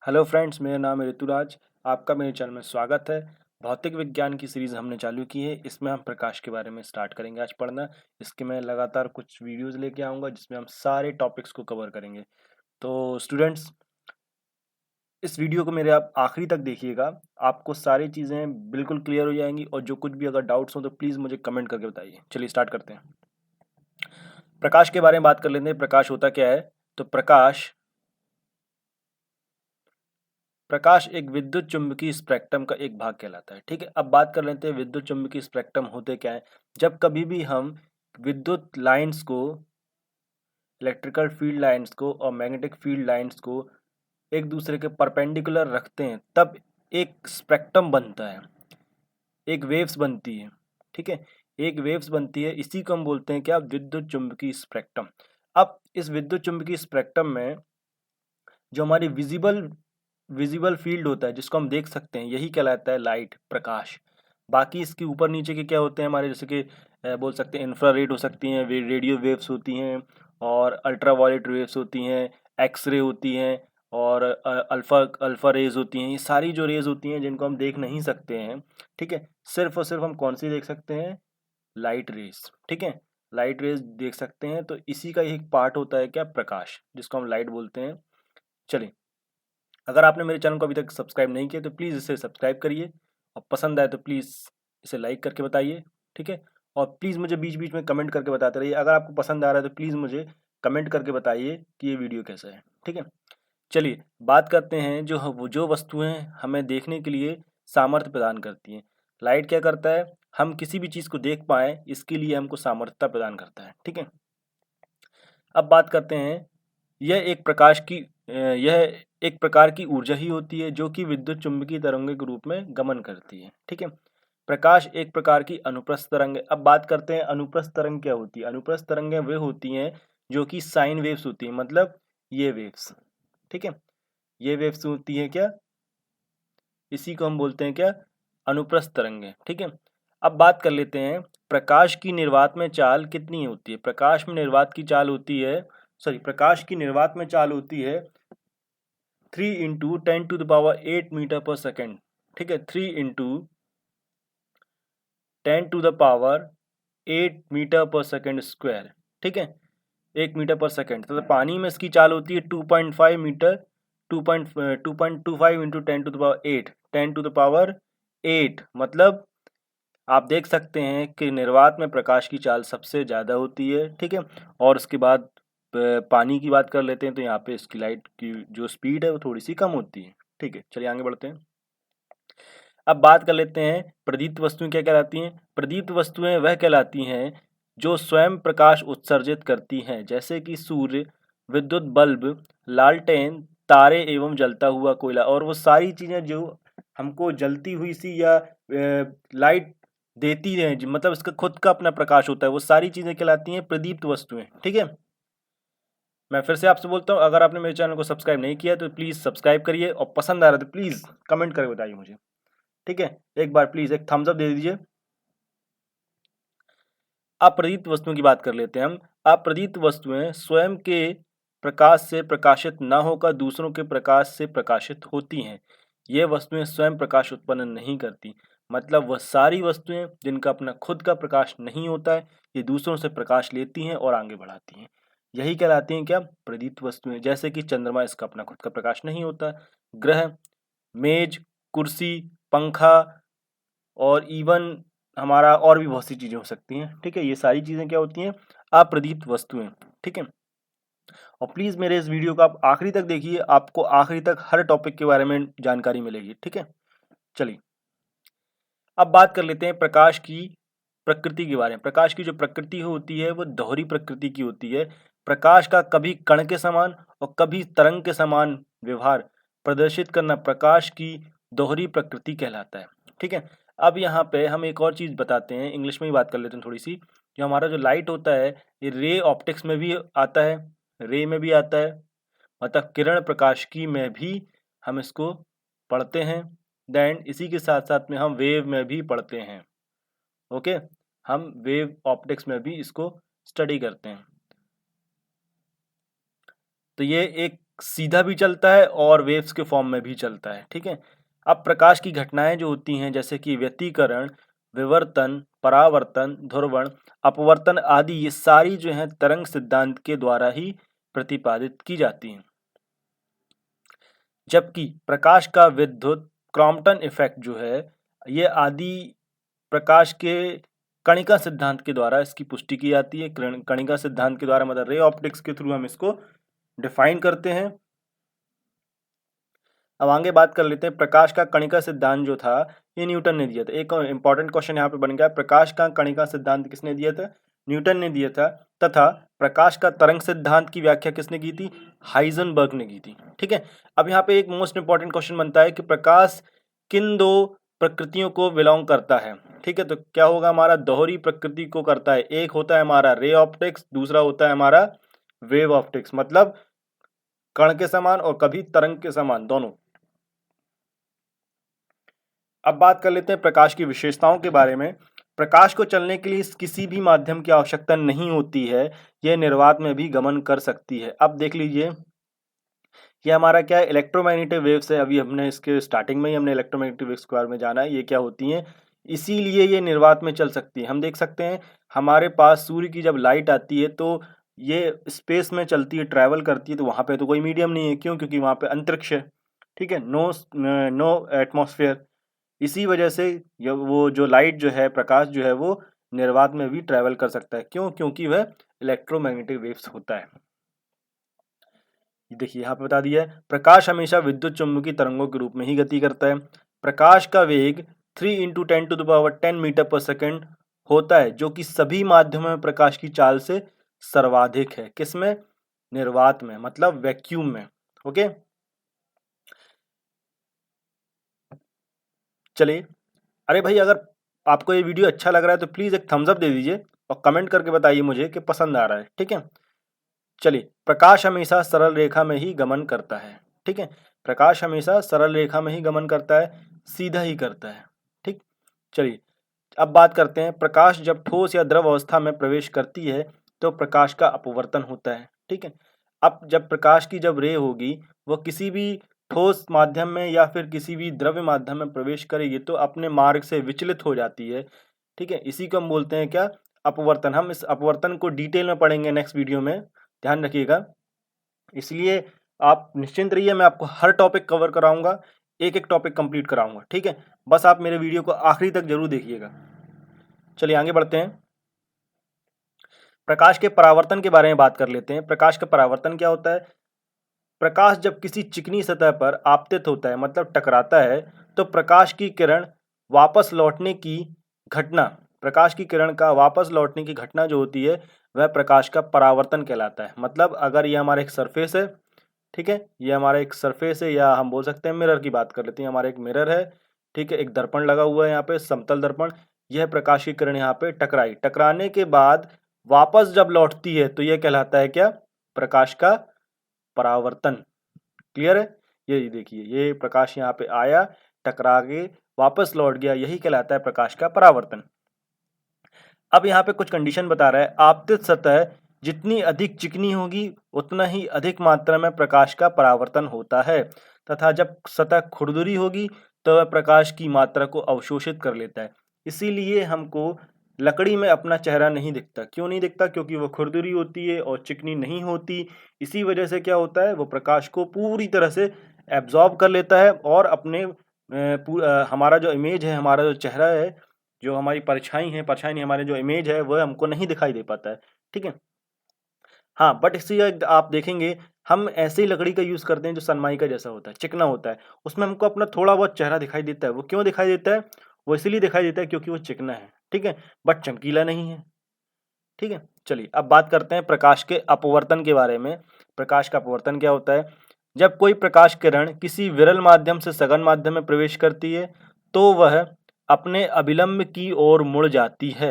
Hello friends, मेरा नाम है ऋतुराज। आपका मेरे चैनल में स्वागत है। भौतिक विज्ञान की सीरीज़ हमने चालू की है। इसमें हम प्रकाश के बारे में स्टार्ट करेंगे आज पढ़ना। इसके मैं लगातार कुछ वीडियोस लेके आऊँगा जिसमें हम सारे टॉपिक्स को कवर करेंगे। तो स्टूडेंट्स, इस वीडियो को मेरे आप आखिरी तक देखिएगा। आपको सारी चीज़ें बिल्कुल क्लियर हो जाएंगी और जो कुछ भी अगर डाउट्स हो तो प्लीज़ मुझे कमेंट करके बताइए। चलिए स्टार्ट करते हैं। प्रकाश के बारे में बात कर लेते हैं। प्रकाश होता क्या है? तो प्रकाश एक विद्युत चुम्बकीय स्पेक्ट्रम का एक भाग कहलाता है। ठीक है, अब बात कर लेते हैं विद्युत चुम्बकीय स्पेक्ट्रम होते क्या है। जब कभी भी हम विद्युत लाइंस को, इलेक्ट्रिकल फील्ड लाइंस को और मैग्नेटिक फील्ड लाइंस को एक दूसरे के परपेंडिकुलर रखते हैं तब एक स्पेक्ट्रम बनता है, एक वेव्स बनती है। ठीक है, एक वेव्स बनती है, इसी को हम बोलते हैं क्या? विद्युत चुम्बकीय स्पेक्ट्रम। अब इस विद्युत चुम्बकीय स्पेक्ट्रम में जो हमारी विजिबल विजिबल फील्ड होता है जिसको हम देख सकते हैं, यही कहलाता है लाइट, प्रकाश। बाकी इसके ऊपर नीचे के क्या होते हैं हमारे, जैसे कि बोल सकते हैं इंफ्रारेड हो सकती हैं, रेडियो वेव्स होती हैं और अल्ट्रावायलेट वेव्स होती हैं, एक्सरे होती हैं और अल्फा अल्फा रेज होती हैं। ये सारी जो रेज होती हैं जिनको हम देख नहीं सकते हैं, ठीक है, सिर्फ और सिर्फ हम कौन सी देख सकते हैं? Light rays. ठीक है, लाइट रेज देख सकते हैं। तो इसी का एक पार्ट होता है क्या? प्रकाश, जिसको हम लाइट बोलते हैं। चलिए, अगर आपने मेरे चैनल को अभी तक सब्सक्राइब नहीं किया तो प्लीज़ इसे सब्सक्राइब करिए और पसंद आए तो प्लीज़ इसे लाइक करके बताइए। ठीक है, और प्लीज़ मुझे बीच बीच में कमेंट करके बताते रहिए। अगर आपको पसंद आ रहा है तो प्लीज़ मुझे कमेंट करके बताइए कि ये वीडियो कैसा है। ठीक है, चलिए बात करते हैं जो वस्तुएं हमें देखने के लिए सामर्थ्य प्रदान करती हैं। लाइट क्या करता है? हम किसी भी चीज़ को देख पाएँ इसके लिए हमको सामर्थ्यता प्रदान करता है। ठीक है, अब बात करते हैं, यह एक प्रकार की ऊर्जा ही होती है जो कि विद्युत चुम्बकीय तरंगों के रूप में गमन करती है। ठीक है, प्रकाश एक प्रकार की अनुप्रस्थ तरंग है। अब बात करते हैं अनुप्रस्थ तरंग क्या होती है। अनुप्रस्थ तरंगें वे होती हैं जो कि साइन वेव्स होती हैं, मतलब ये वेव्स। ठीक है, ये वेव्स होती है क्या? इसी को हम बोलते हैं क्या? अनुप्रस्थ तरंगें। ठीक है, अब बात कर लेते हैं प्रकाश की निर्वात में चाल कितनी होती है। प्रकाश की निर्वात में चाल होती है 3 × 10⁸ ठीक है, 3 × 10⁸ ठीक है, 1 मीटर पर सेकेंड। तो पानी में इसकी चाल होती है 2.5 मीटर, 2.25 × 10⁸ मतलब आप देख सकते हैं कि निर्वात में प्रकाश की चाल सबसे ज़्यादा होती है। ठीक है, और उसके बाद पानी की बात कर लेते हैं तो यहाँ पे इसकी लाइट की जो स्पीड है वो थोड़ी सी कम होती है। ठीक है, चलिए आगे बढ़ते हैं। अब बात कर लेते हैं प्रदीप्त वस्तुएं क्या कहलाती हैं। प्रदीप्त वस्तुएं वह कहलाती हैं जो स्वयं प्रकाश उत्सर्जित करती हैं, जैसे कि सूर्य, विद्युत बल्ब, लालटेन, तारे एवं जलता हुआ कोयला। और वो सारी चीजें जो हमको जलती हुई सी या लाइट देती हैं, मतलब इसका खुद का अपना प्रकाश होता है, वो सारी चीजें कहलाती हैं प्रदीप्त वस्तुएं। ठीक है, मैं फिर से आपसे बोलता हूँ, अगर आपने मेरे चैनल को सब्सक्राइब नहीं किया तो प्लीज़ सब्सक्राइब करिए और पसंद आ रहा है तो प्लीज़ कमेंट करके बताइए मुझे। ठीक है, एक बार प्लीज़ एक थम्स अप दे दीजिए। अप्रदीप्त वस्तुओं की बात कर लेते हैं हम। अप्रदीप्त वस्तुएं स्वयं के प्रकाश से प्रकाशित न होकर दूसरों के प्रकाश से प्रकाशित होती हैं। ये वस्तुएं स्वयं प्रकाश उत्पन्न नहीं करती, मतलब वह सारी वस्तुएं जिनका अपना खुद का प्रकाश नहीं होता है, ये दूसरों से प्रकाश लेती हैं और आगे बढ़ाती हैं। यही कहलाती हैं क्या? प्रदीप्त वस्तुएं। जैसे कि चंद्रमा, इसका अपना खुद का प्रकाश नहीं होता। ग्रह, मेज, कुर्सी, पंखा और इवन हमारा और भी बहुत सी चीज़ें हो सकती हैं। ठीक है, ये सारी चीज़ें क्या होती हैं? अप्रदीप्त वस्तुएं। ठीक है, और प्लीज़ मेरे इस वीडियो को आप आखिरी तक देखिए, आपको आखिरी तक हर टॉपिक के बारे में जानकारी मिलेगी। ठीक है, चलिए अब बात कर लेते हैं प्रकाश की प्रकृति के बारे में। प्रकाश की जो प्रकृति होती है वो दोहरी प्रकृति की होती है। प्रकाश का कभी कण के समान और कभी तरंग के समान व्यवहार प्रदर्शित करना प्रकाश की दोहरी प्रकृति कहलाता है। ठीक है, अब यहाँ पे हम एक और चीज़ बताते हैं, इंग्लिश में ही बात कर लेते हैं थोड़ी सी। जो हमारा जो लाइट होता है ये रे ऑप्टिक्स में भी आता है, रे में भी आता है, मतलब किरण प्रकाशिकी में भी हम इसको पढ़ते हैं। देन इसी के साथ साथ में हम वेव में भी पढ़ते हैं। ओके, हम वेव ऑप्टिक्स में भी इसको स्टडी करते हैं। तो ये एक सीधा भी चलता है और वेव्स के फॉर्म में भी चलता है, ठीक है। अब प्रकाश की घटनाएं जो होती हैं जैसे कि व्यतिकरण, विवर्तन, परावर्तन, ध्रुवण, अपवर्तन आदि, ये सारी जो है तरंग सिद्धांत के द्वारा ही प्रतिपादित की जाती हैं। जबकि प्रकाश का विद्युत क्रॉम्पटन इफेक्ट जो है, ये आदि प्रकाश के कणिका सिद्धांत के द्वारा इसकी पुष्टि की जाती है। कणिका सिद्धांत के द्वारा मतलब रे ऑप्टिक्स के थ्रू हम इसको डिफाइन करते हैं। अब आगे बात कर लेते हैं प्रकाश का कणिका सिद्धांत जो था, ये न्यूटन ने दिया था। एक इंपॉर्टेंट क्वेश्चन यहाँ पे बन गया, प्रकाश का कणिका सिद्धांत किसने दिया था? न्यूटन ने दिया था। तथा प्रकाश का तरंग सिद्धांत की व्याख्या किसने की थी? हाइजेनबर्ग ने की थी, ठीक है। अब यहाँ पे एक मोस्ट इंपॉर्टेंट क्वेश्चन बनता है कि प्रकाश किन दो प्रकृतियों को बिलोंग करता है, ठीक है। तो क्या होगा हमारा? दोहरी प्रकृति को करता है। एक होता है हमारा रे ऑप्टिक्स, दूसरा होता है हमारा वेव ऑप्टिक्स, मतलब कण के समान और कभी तरंग के समान, दोनों। अब बात कर लेते हैं प्रकाश की विशेषताओं के बारे में। प्रकाश को चलने के लिए किसी भी माध्यम की आवश्यकता नहीं होती है, यह निर्वात में भी गमन कर सकती है। अब देख लीजिए, ये हमारा क्या है? इलेक्ट्रोमैग्नेटिक वेव्स है। अभी हमने इसके स्टार्टिंग में ही हमने इलेक्ट्रोमैग्नेटिक वेव्स के बारे में जाना है, ये क्या होती हैं, इसीलिए ये निर्वात में चल सकती है। हम देख सकते हैं हमारे पास सूर्य की जब लाइट आती है तो ये स्पेस में चलती है, ट्रैवल करती है, तो वहाँ पे तो कोई मीडियम नहीं है। क्यों? क्योंकि वहाँ पे अंतरिक्ष है, ठीक है, नो एटमॉस्फेयर। इसी वजह से वो जो लाइट जो है, प्रकाश जो है, वो निर्वात में भी ट्रैवल कर सकता है। क्यों? क्योंकि वह इलेक्ट्रोमैग्नेटिक वेव्स होता है। देखिए यहाँ पे बता दिया है, प्रकाश हमेशा विद्युत चुम्बकीय तरंगों के रूप में ही गति करता है। प्रकाश का वेग 3 × 10⁻10 मीटर पर सेकेंड होता है, जो कि सभी माध्यमों में प्रकाश की चाल से सर्वाधिक है। किसमें? निर्वात में, मतलब वैक्यूम में। ओके, चलिए। अरे भाई, अगर आपको ये वीडियो अच्छा लग रहा है तो प्लीज एक थम्स अप दे दीजिए और कमेंट करके बताइए मुझे कि पसंद आ रहा है, ठीक है। चलिए, प्रकाश हमेशा सरल रेखा में ही गमन करता है, ठीक है। प्रकाश हमेशा सरल रेखा में ही गमन करता है, सीधा ही करता है, ठीक। चलिए, अब बात करते हैं प्रकाश जब ठोस या द्रव अवस्था में प्रवेश करती है तो प्रकाश का अपवर्तन होता है, ठीक है। अब जब प्रकाश की जब रे होगी, वो किसी भी ठोस माध्यम में या फिर किसी भी द्रव्य माध्यम में प्रवेश करेगी तो अपने मार्ग से विचलित हो जाती है, ठीक है। इसी को हम बोलते हैं क्या? अपवर्तन। हम इस अपवर्तन को डिटेल में पढ़ेंगे नेक्स्ट वीडियो में, ध्यान रखिएगा। इसलिए आप निश्चिंत रहिए, मैं आपको हर टॉपिक कवर कराऊंगा, एक एक टॉपिक कंप्लीट कराऊंगा, ठीक है। बस आप मेरे वीडियो को आखिरी तक जरूर देखिएगा। चलिए आगे बढ़ते हैं, प्रकाश के परावर्तन के बारे में बात कर लेते हैं। प्रकाश का परावर्तन क्या होता है? प्रकाश जब किसी चिकनी सतह पर आपतित होता है, मतलब टकराता है, तो प्रकाश की किरण वापस लौटने की घटना, प्रकाश की किरण का वापस लौटने की घटना जो होती है, वह प्रकाश का परावर्तन कहलाता है। मतलब अगर ये हमारा एक सरफेस है, ठीक है, ये हमारा एक सरफेस है, या हम बोल सकते हैं मिरर की बात कर लेते हैं, हमारा एक मिरर है, ठीक है, एक दर्पण लगा हुआ है यहाँ पे, समतल दर्पण। यह प्रकाश की किरण यहाँ पे टकराई, टकराने के बाद वापस जब लौटती है तो यह कहलाता है क्या? प्रकाश का परावर्तन। क्लियर है? ये देखिए, ये प्रकाश यहाँ पे आया, टकरा के वापस लौट गया, यही कहलाता है प्रकाश का परावर्तन। अब यहाँ पे कुछ कंडीशन बता रहा है, आपतित सतह जितनी अधिक चिकनी होगी उतना ही अधिक मात्रा में प्रकाश का परावर्तन होता है, तथा जब सतह खुरदुरी होगी तो वह प्रकाश की मात्रा को अवशोषित कर लेता है। इसीलिए हमको लकड़ी में अपना चेहरा नहीं दिखता। क्यों नहीं दिखता? क्योंकि वो खुरदुरी होती है और चिकनी नहीं होती। इसी वजह से क्या होता है, वो प्रकाश को पूरी तरह से एब्जॉर्ब कर लेता है और अपने हमारा जो इमेज है, हमारा जो चेहरा है, जो हमारी परछाई है, परछाई नहीं, हमारे जो इमेज है, वह हमको नहीं दिखाई दे पाता है, ठीक है। हाँ, बट इसी आप देखेंगे हम ऐसे ही लकड़ी का यूज करते हैं जो सनमाइका जैसा होता है, चिकना होता है, उसमें हमको अपना थोड़ा बहुत चेहरा दिखाई देता है। वो क्यों दिखाई देता है? वो इसलिए दिखाई देता है क्योंकि वो चिकना है, ठीक है, बट चमकीला नहीं है, ठीक है। चलिए अब बात करते हैं प्रकाश के अपवर्तन के बारे में। प्रकाश का अपवर्तन क्या होता है? जब कोई प्रकाश किरण किसी विरल माध्यम से सघन माध्यम में प्रवेश करती है तो वह अपने अभिलंब की ओर मुड़ जाती है।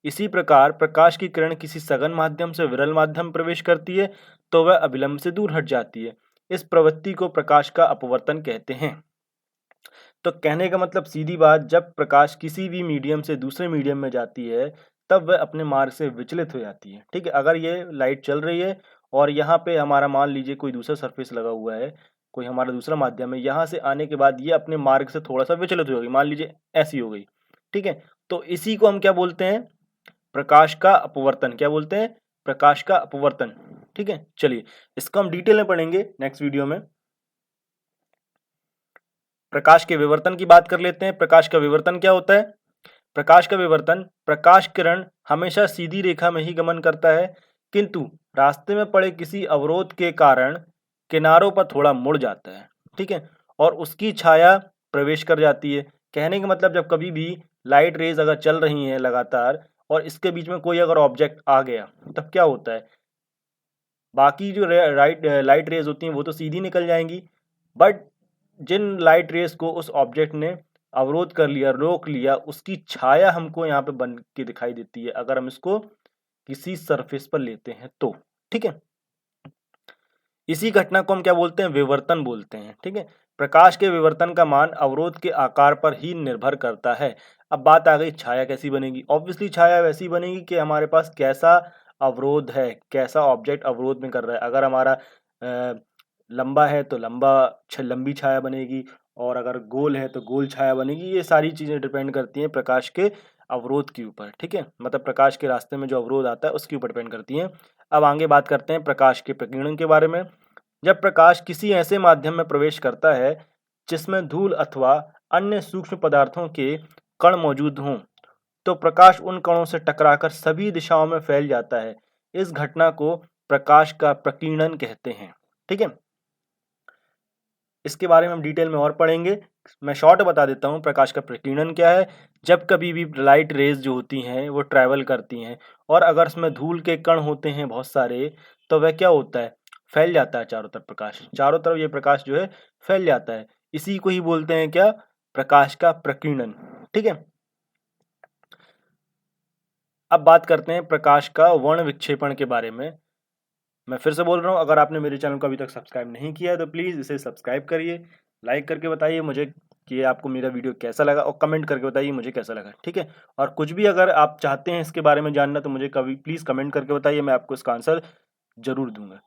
इसी प्रकार प्रकाश की किरण किसी सघन माध्यम से विरल माध्यम में प्रवेश करती है तो वह अभिलंब से दूर हट जाती है। इस प्रवृत्ति को प्रकाश का अपवर्तन कहते हैं। तो कहने का मतलब सीधी बात, जब प्रकाश किसी भी मीडियम से दूसरे मीडियम में जाती है तब वह अपने मार्ग से विचलित हो जाती है, ठीक है। अगर ये लाइट चल रही है और यहाँ पे हमारा मान लीजिए कोई दूसरा सरफेस लगा हुआ है, कोई हमारा दूसरा माध्यम है, यहाँ से आने के बाद ये अपने मार्ग से थोड़ा-सा विचलित हो गई, मान लीजिए ऐसी हो गई, ठीक है? तो इसी को हम क्या बोलते हैं? प्रकाश का अपवर्तन। क्या बोलते हैं? प्रकाश का अपवर्तन, ठीक है? चलिए, इसको हम डिटेल में पढ़ेंगे नेक्स्ट वीडियो में। प्रकाश के विवर्तन की बात कर लेते हैं। प्रकाश का विवर्तन क्या होता है? प्रकाश का विवर्तन, प्रकाश किरण हमेशा सीधी रेखा में ही गमन करता है, किंतु रास्ते में पड़े किसी अवरोध के कारण किनारों पर थोड़ा मुड़ जाता है, ठीक है? और उसकी छाया प्रवेश कर जाती है। कहने का मतलब जब कभी भी लाइट रेज अगर चल रही हैं लगातार और इसके बीच में कोई अगर ऑब्जेक्ट आ गया, तब क्या होता है? बाकी जो लाइट रेज होती हैं वो तो सीधी निकल जाएंगी, बट जिन लाइट रेज को उस ऑब्जेक्ट ने अवरोध कर लिया, रोक लिया, उसकी छाया हमको यहाँ पे बन के दिखाई देती है अगर हम इसको किसी सरफेस पर लेते हैं तो, ठीक है? इसी घटना को हम क्या बोलते हैं? विवर्तन बोलते हैं, ठीक है? प्रकाश के विवर्तन का मान अवरोध के आकार पर ही निर्भर करता है। अब बात आ गई छाया कैसी बनेगी? ऑब्वियसली छाया वैसी बनेगी कि हमारे पास कैसा अवरोध है, कैसा ऑब्जेक्ट अवरोध में कर रहा है। अगर हमारा लंबा है तो लंबी छाया बनेगी, और अगर गोल है तो गोल छाया बनेगी। ये सारी चीज़ें डिपेंड करती हैं प्रकाश के अवरोध के ऊपर, ठीक है? मतलब प्रकाश के रास्ते में जो अवरोध आता है उसके ऊपर डिपेंड करती हैं। अब आगे बात करते हैं प्रकाश के प्रकीर्णन के बारे में। जब प्रकाश किसी ऐसे माध्यम में प्रवेश करता है जिसमें धूल अथवा अन्य सूक्ष्म पदार्थों के कण मौजूद हों, तो प्रकाश उन कणों से टकराकर सभी दिशाओं में फैल जाता है। इस घटना को प्रकाश का प्रकीर्णन कहते हैं, ठीक है? इसके बारे में हम डिटेल में और पढ़ेंगे। मैं शॉर्ट बता देता हूँ प्रकाश का प्रकीर्णन क्या है। जब कभी भी लाइट रेज जो होती हैं वो ट्रैवल करती हैं और अगर उसमें धूल के कण होते हैं बहुत सारे, तो वह क्या होता है? फैल जाता है चारों तरफ प्रकाश। चारों तरफ ये प्रकाश जो है फैल जाता है। इसी को ही बोलते हैं क्या? प्रकाश का प्रकीर्णन, ठीक है? अब बात करते हैं प्रकाश का वर्ण विक्षेपण के बारे में। मैं फिर से बोल रहा हूँ, अगर आपने मेरे चैनल को अभी तक सब्सक्राइब नहीं किया है तो प्लीज़ इसे सब्सक्राइब करिए, लाइक करके बताइए मुझे कि आपको मेरा वीडियो कैसा लगा, और कमेंट करके बताइए मुझे कैसा लगा, ठीक है? और कुछ भी अगर आप चाहते हैं इसके बारे में जानना तो मुझे कभी प्लीज़ कमेंट करके बताइए, मैं आपको इसका आंसर ज़रूर दूंगा।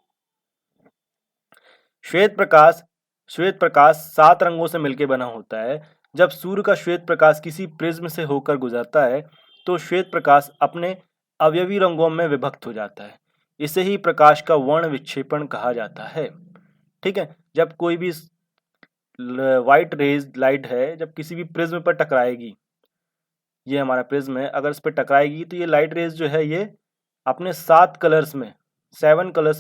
श्वेत प्रकाश श्वेत प्रकाश 7 रंगों से मिलकर बना होता है। जब सूर्य का श्वेत प्रकाश किसी प्रिज्म से होकर गुजरता है तो श्वेत प्रकाश अपने अवयवी रंगों में विभक्त हो जाता है। इसे ही प्रकाश का वर्ण विक्षेपण कहा जाता है, ठीक है? जब कोई भी व्हाइट रेज लाइट है, जब किसी भी प्रिज्म पर टकराएगी, ये हमारा प्रिज्म है, अगर इस पर टकराएगी तो ये लाइट रेज जो है ये अपने 7 कलर्स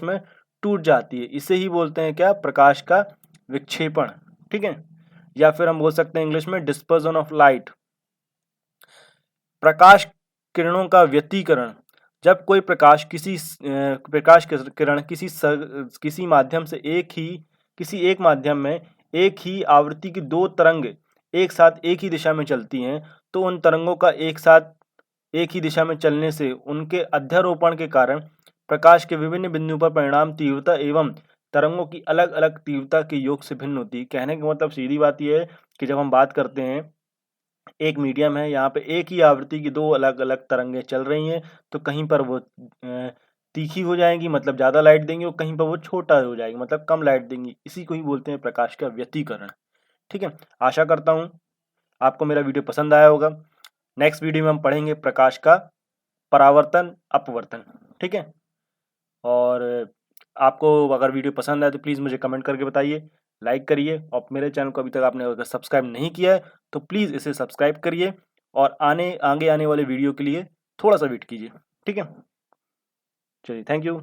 में टूट जाती है। इसे ही बोलते हैं क्या? प्रकाश का विक्षेपण, ठीक है? या फिर हम बोल सकते हैं इंग्लिश में डिस्पर्जन ऑफ लाइट। प्रकाश किरणों का व्यतिकरण। जब कोई प्रकाश किरण किसी माध्यम से किसी एक माध्यम में एक ही आवृत्ति की 2 तरंग एक साथ एक ही दिशा में चलती हैं, तो उन तरंगों का एक साथ एक ही दिशा में चलने से उनके अध्यारोपण के कारण प्रकाश के विभिन्न बिंदुओं पर परिणाम तीव्रता एवं तरंगों की अलग अलग तीव्रता के योग से भिन्न होती है। कहने का मतलब सीधी बात यह है कि जब हम बात करते हैं, एक मीडियम है, यहाँ पे एक ही आवृत्ति की 2 अलग अलग तरंगें चल रही हैं, तो कहीं पर वो तीखी हो जाएंगी, मतलब ज़्यादा लाइट देंगी, और कहीं पर वो छोटा हो जाएगी, मतलब कम लाइट देंगी। इसी को ही बोलते हैं प्रकाश का व्यतिकरण, ठीक है? आशा करता हूँ आपको मेरा वीडियो पसंद आया होगा। नेक्स्ट वीडियो में हम पढ़ेंगे प्रकाश का परावर्तन अपवर्तन, ठीक है? और आपको अगर वीडियो पसंद आए तो प्लीज़ मुझे कमेंट करके बताइए, लाइक करिए, और मेरे चैनल को अभी तक आपने अगर सब्सक्राइब नहीं किया है तो प्लीज़ इसे सब्सक्राइब करिए, और आगे आने वाले वीडियो के लिए थोड़ा सा वेट कीजिए, ठीक है? चलिए, थैंक यू।